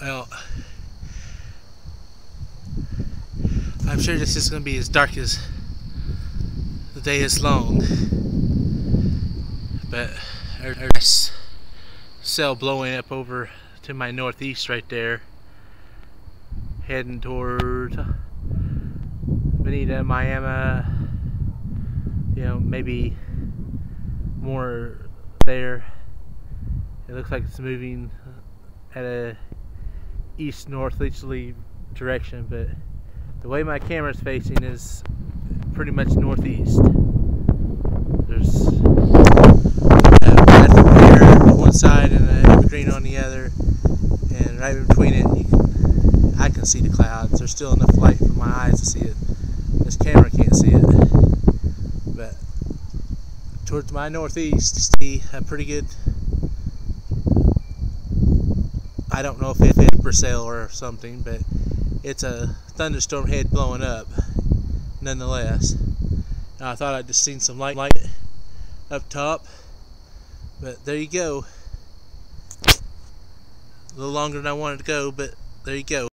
Well, I'm sure this is going to be as dark as the day is long, but there's cell blowing up over to my northeast right there, heading toward Bonita, Miami, you know, maybe more there. It looks like it's moving at a east-northeasterly direction, but the way my camera's facing is pretty much northeast. There's a bluff here on one side and an evergreen on the other, and right in between it I can see the clouds. There's still enough light for my eyes to see it. This camera can't see it, but towards my northeast, see a pretty good, I don't know if it's for sale or something, but it's a thunderstorm head blowing up nonetheless. Now, I thought I'd just seen some light up top, but there you go. A little longer than I wanted to go, but there you go.